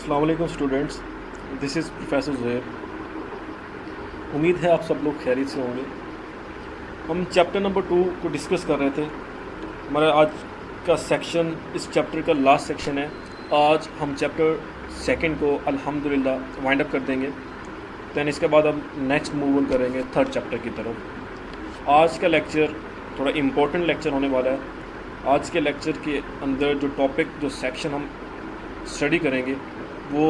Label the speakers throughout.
Speaker 1: अस्सलाम वालेकुम students, this is professor Zuhair. उम्मीद है आप सब लोग खैरियत से होंगे। हम चैप्टर नंबर 2 को डिस्कस कर रहे थे। हमारा आज का सेक्शन इस चैप्टर का लास्ट सेक्शन है। आज हम चैप्टर सेकंड को अल्हम्दुलिल्लाह वाइंड अप कर देंगे। दैन इसके बाद हम नेक्स्ट मूव ऑन करेंगे थर्ड चैप्टर की तरफ। आज का लेक्चर थोड़ा इम्पोर्टेंट लेक्चर होने वाला है। आज के लेक्चर के अंदर जो टॉपिक, जो सेक्शन हम स्टडी करेंगे वो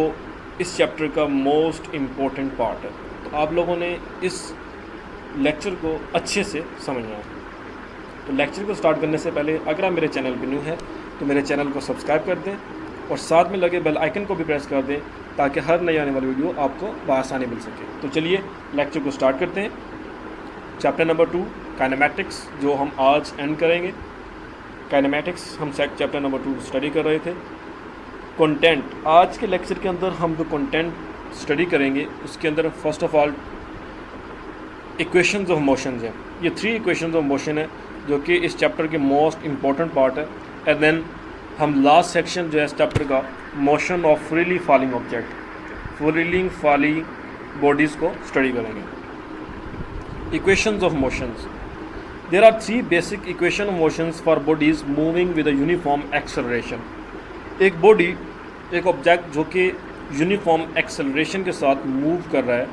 Speaker 1: इस चैप्टर का मोस्ट इम्पोर्टेंट पार्ट है। तो आप लोगों ने इस लेक्चर को अच्छे से समझना है। तो लेक्चर को स्टार्ट करने से पहले अगर आप मेरे चैनल पर न्यू हैं तो मेरे चैनल को सब्सक्राइब कर दें और साथ में लगे बेल आइकन को भी प्रेस कर दें ताकि हर नई आने वाली वीडियो आपको बआसानी मिल सके। तो चलिए लेक्चर को स्टार्ट करते हैं। चैप्टर नंबर 2 काइनेमैटिक्स जो हम आज एंड करेंगे। काइनेमैटिक्स हम चैप्टर नंबर 2 स्टडी कर रहे थे। कंटेंट, आज के लेक्चर के अंदर हम जो कंटेंट स्टडी करेंगे उसके अंदर first of all equations of motions हैं। ये 3 इक्वेशंस ऑफ मोशन है जो कि इस चैप्टर के मोस्ट इम्पॉर्टेंट पार्ट है। एंड देन हम लास्ट सेक्शन जो है इस चैप्टर का motion of freely falling object, freely falling bodies को स्टडी करेंगे। Equations of motions, there are 3 basic equation of motions for bodies moving with a uniform acceleration. एक body, एक object जो कि यूनिफॉर्म एक्सेलरेशन के साथ मूव कर रहा है,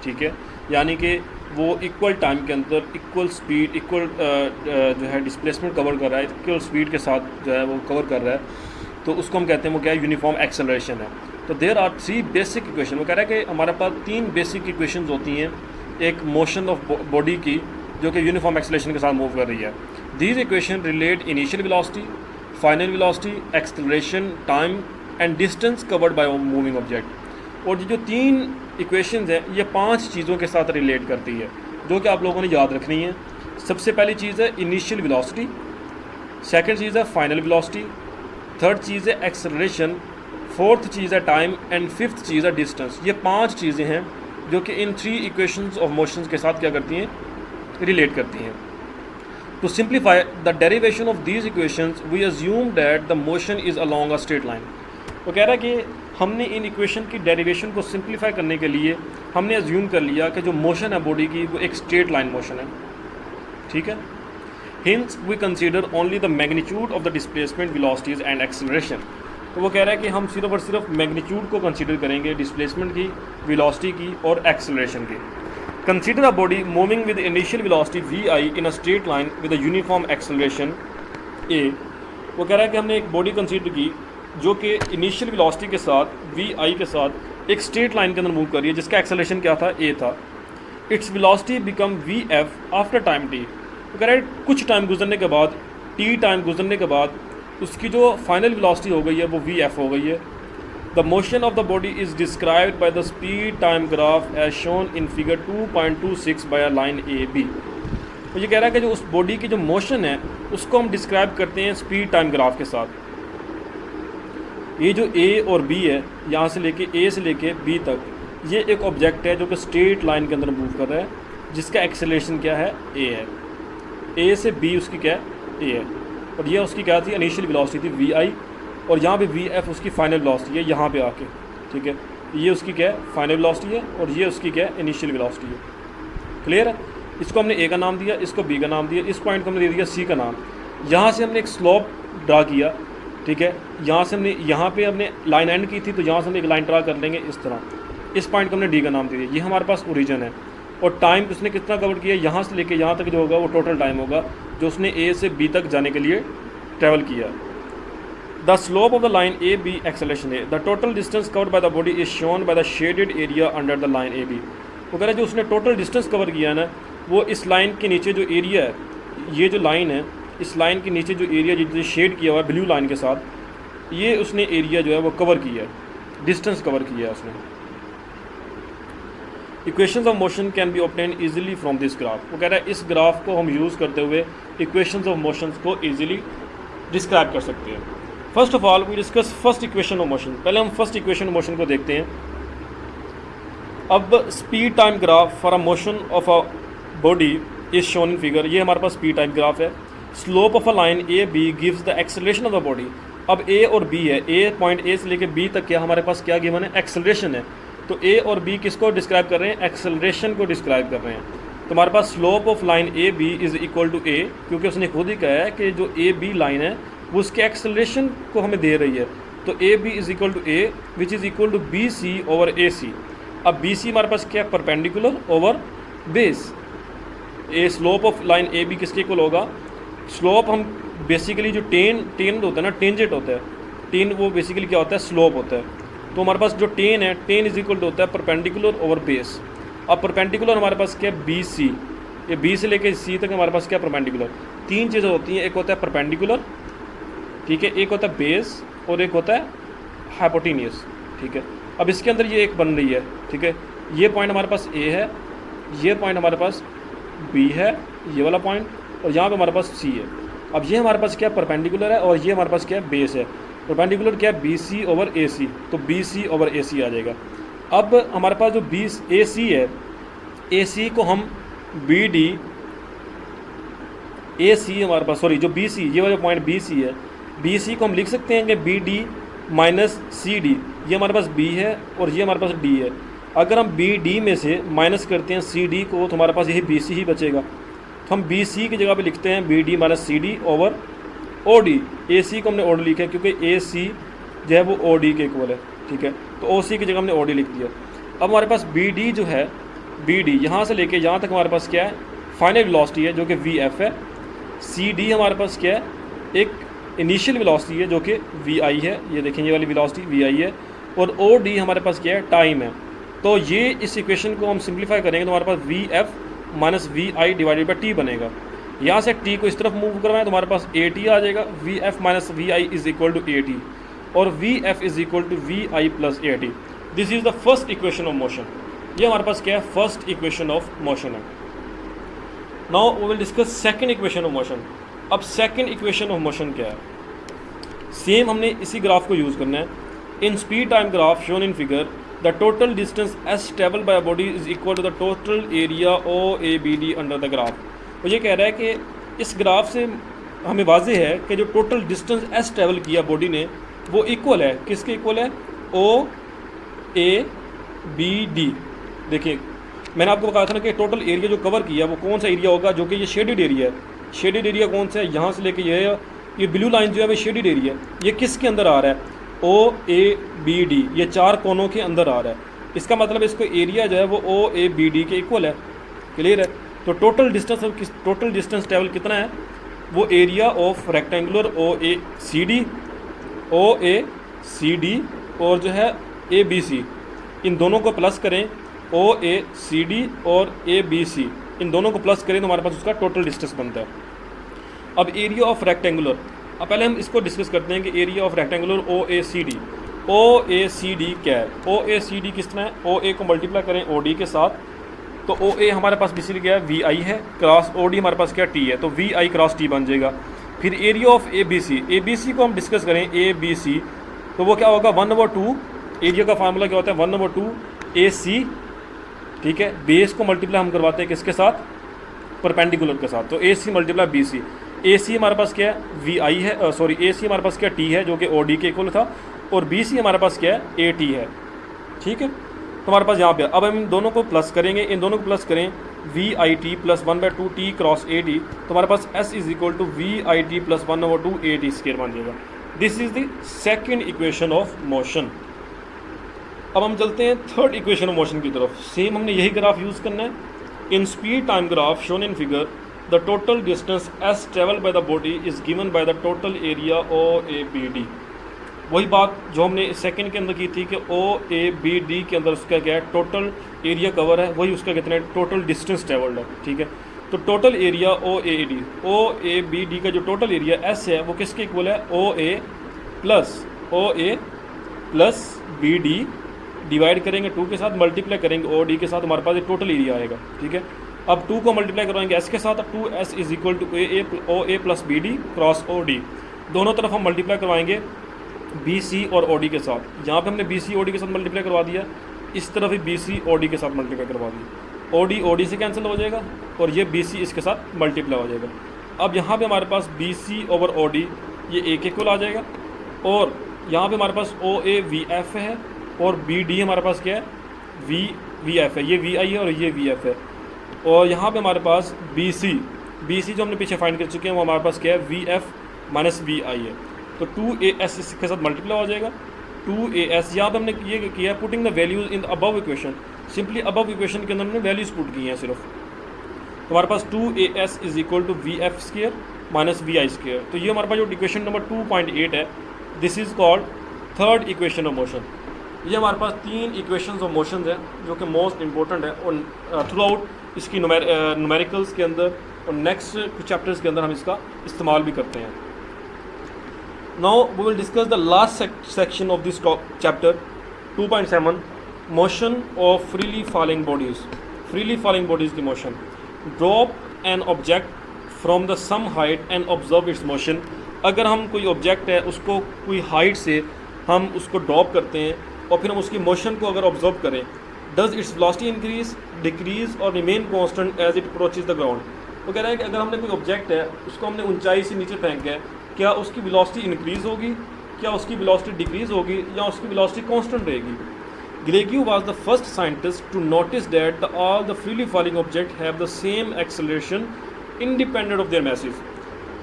Speaker 1: ठीक है, यानी कि वो इक्वल टाइम के अंदर इक्वल स्पीड, इक्वल जो है डिस्प्लेसमेंट कवर कर रहा है, इक्वल स्पीड के साथ जो है वो कवर कर रहा है, तो उसको हम कहते हैं वो क्या है, यूनिफॉर्म एक्सेलरेशन है। तो देयर आर 3 बेसिक इक्वेशन। वो कह रहा है कि हमारे पास 3 बेसिक इक्वेशंस होती हैं एक मोशन ऑफ बॉडी की जो कि यूनिफॉर्म एक्सेलरेशन के साथ मूव कर रही है। These equation relate initial velocity, final velocity, acceleration, time and distance covered by moving object. और ये जो 3 इक्वेशंस हैं ये 5 चीज़ों के साथ रिलेट करती है जो कि आप लोगों ने याद रखनी है। सबसे पहली चीज़ है इनिशियल वेलोसिटी, सेकंड चीज़ है फाइनल वेलोसिटी, थर्ड चीज़ है एक्सेलरेशन, फोर्थ चीज़ है टाइम एंड फिफ्थ चीज़ है डिस्टेंस। ये 5 चीज़ें हैं जो कि इन 3 इक्वेशंस ऑफ मोशंस के साथ क्या करती हैं, रिलेट करती हैं। To simplify the derivation of these equations, we assume that the motion is along a straight line. वो कह रहा है कि हमने इन इक्वेशन की डेरिवेशन को सिंप्लीफाई करने के लिए हमने अज्यूम कर लिया कि जो मोशन है बॉडी की वो एक स्ट्रेट लाइन मोशन है, ठीक है। Hence we consider only the magnitude of the displacement, velocities and acceleration. तो वो कह रहा है कि हम सिर्फ और सिर्फ मैग्नीट्यूड को कंसीडर करेंगे, डिस्प्लेसमेंट की, वेलोसिटी की और एक्सेलरेशन की। Consider a body moving with initial velocity vi in a straight line with a uniform acceleration a. वो कह रहा है कि हमने एक बॉडी कंसीडर की जो कि इनिशियल वेलोसिटी के साथ vi के साथ एक स्ट्रेट लाइन के अंदर मूव कर रही है जिसका एक्सेलरेशन क्या था, a था। Its velocity become vf after time t। वो कह रहा है कुछ टाइम गुजरने के बाद, t टाइम गुजरने के बाद उसकी जो फाइनल वेलोसिटी हो गई है वो vf हो गई है। The motion of the body is described by the speed time graph as shown in figure 2.26 by a line AB. तो ये कह रहा है कि जो उस बॉडी की जो मोशन है उसको हम डिस्क्राइब करते हैं स्पीड टाइम ग्राफ के साथ। ये जो A और B है, यहाँ से लेके A से लेके B तक, ये एक ऑब्जेक्ट है जो कि स्ट्रेट लाइन के अंदर मूव कर रहा है जिसका एक्सेलरेशन क्या है, A है। A से B उसकी क्या है, A है। और ये उसकी क्या थी, इनिशियल वेलोसिटी थी vi, और यहाँ पे vf उसकी फाइनल वेलोसिटी है यहाँ पे आके, ठीक है। ये उसकी क्या है, फाइनल वेलोसिटी है और ये उसकी क्या है, इनिशियल वेलोसिटी है। क्लियर है। इसको हमने a का नाम दिया, इसको b का नाम दिया, इस पॉइंट को हमने दे दिया c का नाम। यहाँ से हमने एक स्लोप ड्रा किया, ठीक है। यहाँ से हमने यहाँ पे हमने लाइन एंड की थी तो यहाँ से हम एक लाइन ड्रा कर लेंगे इस तरह। इस पॉइंट को हमने d का नाम दे दिया। ये हमारे पास ओरिजिन है और टाइम उसने कितना कवर किया, यहाँ से लेके यहाँ तक जो होगा वो टोटल टाइम होगा जो उसने a से b तक जाने के लिए ट्रैवल किया। The slope of the line AB acceleration A. The total distance covered by the body is shown by the shaded area under the line AB. वो कह रहा है जो उसने टोटल डिस्टेंस कवर किया है ना वो इस लाइन के नीचे जो एरिया है, ये जो लाइन है, इस लाइन के नीचे जो एरिया जितने शेड किया हुआ है ब्लू लाइन के साथ, ये उसने एरिया जो है वो कवर किया है, डिस्टेंस कवर किया है उसने। Equations of motion can be obtain easily from this graph. वो कह रहा है इस ग्राफ को हम यूज़ करते हुए इक्वेशंस ऑफ मोशंस को ईजिली डिस्क्राइब कर सकते हैं। First of all we discuss first equation of motion. पहले हम फर्स्ट इक्वेशन ऑफ मोशन को देखते हैं। अब speed time graph for a motion of a body is shown in figure. ये हमारे पास स्पीड टाइम ग्राफ है। Slope of a line A B gives the acceleration of the body. अब A और बी है, ए पॉइंट ए से लेके B तक क्या हमारे पास क्या गिवन है, एक्सेलरेशन है। तो ए और बी किसको डिस्क्राइब कर रहे हैं, एक्सेलरेशन को डिस्क्राइब कर रहे हैं। तो हमारे पास slope of line A B is equal to A, क्योंकि उसने खुद ही कहा है कि जो ए बी लाइन है वो उसके एक्सेलरेशन को हमें दे रही है। तो A B is equal to A which is equal to B C over A C. अब बी सी हमारे पास क्या है, perpendicular over base. A slope of line A B किसके इक्वल होगा, स्लोप हम बेसिकली जो टेन होता है ना, टेंजेंट होता है, टेन वो बेसिकली क्या होता है, स्लोप होता है। तो हमारे पास जो टेन है, टेन इज इक्वल टू होता है परपेंडिकुलर ओवर बेस। अब परपेंडिकुलर हमारे पास क्या है, बी सी, ये बी से लेके सी तक हमारे पास क्या परपेंडिकुलर। तीन चीज़ें होती हैं, एक होता है परपेंडिकुलर, ठीक है, एक होता है बेस और एक होता है हाइपोटेनियस, ठीक है। अब इसके अंदर ये एक बन रही है, ठीक है, ये पॉइंट हमारे पास ए है, ये पॉइंट हमारे पास बी है, ये वाला पॉइंट, और यहाँ पे हमारे पास सी है। अब ये हमारे पास क्या परपेंडिकुलर है और ये हमारे पास क्या है, बेस है। परपेंडिकुलर क्या है, बी सी ओवर ए सी, तो बी सी ओवर ए सी आ जाएगा। अब हमारे पास जो बी ए सी है, ए सी को हम बी डी, ए सी हमारे पास, सॉरी जो बी सी, ये वाला पॉइंट बी सी है, बी सी को हम लिख सकते हैं कि B D minus C D. ये हमारे पास बी है और ये हमारे पास डी है। अगर हम बी डी में से माइनस करते हैं सी डी को, तो हमारे पास यही बी सी ही बचेगा। तो हम बी सी की जगह पे लिखते हैं B D minus C D over O D. A C को हमने ओ डी लिखा है क्योंकि ए सी जो है वो ओ डी के इक्वल है, ठीक है। तो ओ सी की जगह हमने ओ डी लिख दिया। अब हमारे पास बी डी जो है, बी डी यहाँ से लेके यहाँ तक हमारे पास क्या है, फाइनल वेलोसिटी है जो कि वी एफ है। सी डी हमारे पास क्या है, एक इनिशियल वेलोसिटी है जो कि वी आई है, ये देखें ये वाली वेलोसिटी वी आई है। और ओ डी हमारे पास क्या है, टाइम है। तो ये इस इक्वेशन को हम सिंप्लीफाई करेंगे तो हमारे पास V F minus V I divided by T बनेगा। यहाँ से टी को इस तरफ मूव करवाएं तो हमारे पास ए टी आ जाएगा। V F minus V I is equal to A T और V F is equal to V I plus A T. This is the first equation of motion. ये हमारे पास क्या है, फर्स्ट इक्वेशन ऑफ मोशन है। Now we will discuss second equation of motion. अब second equation of motion क्या है, same हमने इसी ग्राफ को यूज़ करना है। In speed time graph shown in figure, the total distance S travel by body is equal to the total area O A B D under the graph. तो ये कह रहा है कि इस ग्राफ से हमें वाज़ेह है कि जो टोटल डिस्टेंस एस ट्रेवल किया बॉडी ने वो इक्वल है, किसके इक्वल है, ओ ए बी डी। देखिए मैंने आपको बताया था ना कि टोटल एरिया जो कवर किया वो कौन सा एरिया होगा, जो कि ये शेडेड एरिया है। शेडेड एरिया कौन सा है, यहाँ से लेके ये ब्लू लाइन जो है वो शेडेड एरिया है। ये किसके अंदर आ रहा है, ओ ए बी डी, ये चार कोनों के अंदर आ रहा है। इसका मतलब इसको एरिया जो है वो ओ ए बी डी के इक्वल है। क्लियर है। तो टोटल डिस्टेंस ट्रेवल कितना है, वो area of rectangular O A C D और जो है ए बी सी, इन दोनों को प्लस करें, ओ ए सी डी और ए बी सी, इन दोनों को प्लस करें तो हमारे पास उसका टोटल डिस्टेंस बनता है। अब एरिया ऑफ रेक्टेंगुलर, अब पहले हम इसको डिस्कस करते हैं कि area of rectangular O A C D. O A C D क्या है, ओ ए सी डी किस तरह है, ओ ए को मल्टीप्लाई करें ओ डी के साथ, तो ओ ए हमारे पास बेसिकली क्या है, वी आई है, क्रॉस ओ डी हमारे पास क्या टी है, तो वी आई क्रॉस टी बन जाएगा। फिर area of A B C को हम डिस्कस करें, ए बी सी, तो वो क्या होगा 1/2, एरिया का फार्मूला क्या होता है 1/2 ए सी, ठीक है। बेस को मल्टीप्लाई हम करवाते हैं किसके साथ, परपेंडिकुलर के साथ, तो ए सी मल्टीप्लाई बी सी। ए सी हमारे पास क्या है, वी आई है, सॉरी ए सी हमारे पास क्या टी है जो कि ओ डी के इक्वल था, और बी सी हमारे पास क्या है, ए टी है, ठीक है। तो हमारे पास यहाँ पे अब हम इन दोनों को प्लस करेंगे, इन दोनों को प्लस करें, V I T plus 1/2 T cross A D, तो हमारे पास S is equal to V I T plus 1/2 A T square बन जाएगा। This is the second equation of motion. अब हम चलते हैं थर्ड इक्वेशन ऑफ मोशन की तरफ। सेम हमने यही ग्राफ यूज़ करना है। In speed time graph shown in figure, the total distance S travel by the body is given by the total area O A B D. वही बात जो हमने सेकंड के अंदर की थी कि ओ ए बी डी के अंदर उसका क्या है, टोटल एरिया कवर है, वही उसका कितना है, टोटल डिस्टेंस ट्रेवल्ड है, ठीक है। तो total area O A B D का जो टोटल एरिया एस है वो किसके इक्वल है, ओ A plus B D, divide करेंगे 2 के साथ, मल्टीप्लाई करेंगे ओ डी के साथ, हमारे पास एक टोटल एरिया आएगा, ठीक है। अब 2 को मल्टीप्लाई करवाएंगे एस के साथ, अब 2s is equal to O A plus B D cross O D. दोनों तरफ हम मल्टीप्लाई करवाएंगे बी सी और ओ डी के साथ। यहाँ पे हमने बी सी ओ डी के साथ मल्टीप्लाई करवा दिया, इस तरफ भी बी सी ओ डी के साथ मल्टीप्लाई करवा दिया, ओ डी से कैंसिल हो जाएगा और ये बी सी इसके साथ मल्टीप्लाई हो जाएगा। अब यहाँ पे हमारे पास B C over O D ये एक इक्वल आ जाएगा, और यहाँ पे हमारे पास ओ ए वी एफ है और बी डी हमारे पास क्या है वी एफ है, ये वी आई है और ये वी एफ है। और यहाँ पे हमारे पास बी सी जो हमने पीछे फाइंड कर चुके हैं वो हमारे पास क्या है वी एफ माइनस वी आई है। तो 2as इसके साथ मल्टीप्लाई हो जाएगा 2as। यहाँ पे हमने ये किया है putting the values in the above equation, simply above equation के अंदर हमने वैल्यूज पुट की हैं सिर्फ। तो हमारे पास 2as is equal to V F square minus V I square. तो ये हमारे पास जो इक्वेशन नंबर 2.8 है, this is called third equation of motion. ये हमारे पास 3 इक्वेशंस ऑफ मोशन है जो कि मोस्ट इंपॉर्टेंट है और थ्रू आउट इसकी न्यूमेरिकल्स के अंदर और नेक्स्ट कुछ चैप्टर्स के अंदर हम इसका इस्तेमाल भी करते हैं। Now we will discuss the last section of this chapter 2.7 motion of freely falling bodies. Freely falling bodies की motion. Drop an object from the some height and observe its motion. अगर हम कोई ऑब्जेक्ट है उसको कोई height से हम उसको ड्रॉप करते हैं और फिर हम उसकी मोशन को अगर ऑब्जर्व करें, does its velocity increase, decrease और remain constant as it approaches the ground. तो कह रहा है कि अगर हमने कोई ऑब्जेक्ट है उसको हमने ऊंचाई से नीचे फेंका है, क्या उसकी वेलोसिटी इंक्रीज होगी, क्या उसकी वेलोसिटी डिक्रीज होगी या उसकी वेलोसिटी कांस्टेंट रहेगी। Galileo was the first scientist to notice that all the freely falling objects have the same acceleration independent of their masses.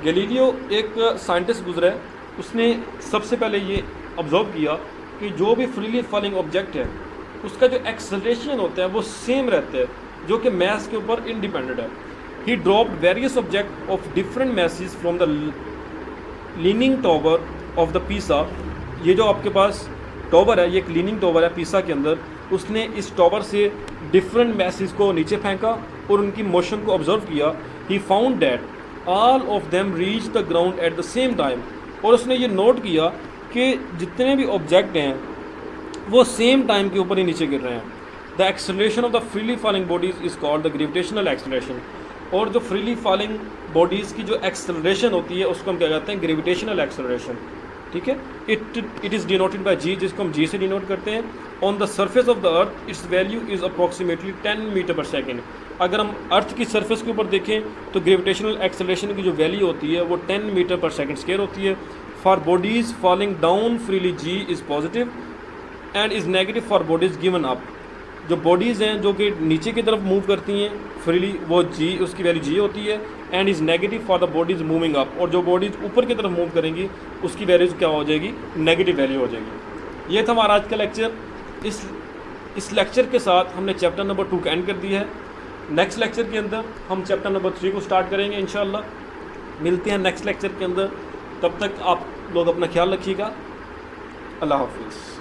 Speaker 1: Galileo एक साइंटिस्ट गुजरा है, उसने सबसे पहले ये ऑब्जर्व किया कि जो भी फ्रीली फॉलिंग ऑब्जेक्ट है उसका जो एक्सेलरेशन होता है वो सेम रहता है, जो कि मैस के ऊपर इंडिपेंडेंट है। ही dropped various object of different message from the leaning tower of the पीसा। ये जो आपके पास टॉवर है, ये एक लीनिंग टॉवर है पीसा के अंदर, उसने इस टॉवर से डिफरेंट मैसेज को नीचे फेंका और उनकी मोशन को ऑब्जर्व किया। He found that all of them reach the ground at the same time. और उसने ये नोट किया कि जितने भी ऑब्जेक्ट हैं वो सेम टाइम के ऊपर ही नीचे गिर रहे हैं। The acceleration of the freely falling bodies is called the gravitational acceleration. और जो फ्रीली फॉलिंग बॉडीज़ की जो एक्सेलरेशन होती है उसको हम क्या कहते हैं, ग्रेविटेशनल एक्सेलरेशन। ठीक है, it is denoted by G, जिसको हम जी से डिनोट करते हैं। On the surface of the earth its value is approximately 10 metre per second. अगर हम अर्थ की सरफेस के ऊपर देखें तो ग्रेविटेशनल एक्सेलरेशन की जो वैल्यू होती है वो 10 मीटर पर सेकेंड स्क्वायर होती है। For bodies falling down freely g is positive and is negative for bodies given up. जो बॉडीज़ हैं जो कि नीचे की तरफ मूव करती हैं फ्रीली, वो जी, उसकी वैल्यू जी होती है। And is negative for the bodies moving up. और जो बॉडीज़ ऊपर की तरफ मूव करेंगी उसकी वैल्यू क्या हो जाएगी, नेगेटिव वैल्यू हो जाएगी। ये था हमारा आज का लेक्चर। इस लेक्चर के साथ हमने चैप्टर नंबर 2 का एंड कर दिया है। नेक्स्ट लेक्चर के अंदर हम चैप्टर नंबर 3 को स्टार्ट करेंगे इंशाल्लाह। मिलते हैं नेक्स्ट लेक्चर के अंदर, तब तक आप लोग अपना ख्याल रखिएगा। अल्लाह हाफिज़।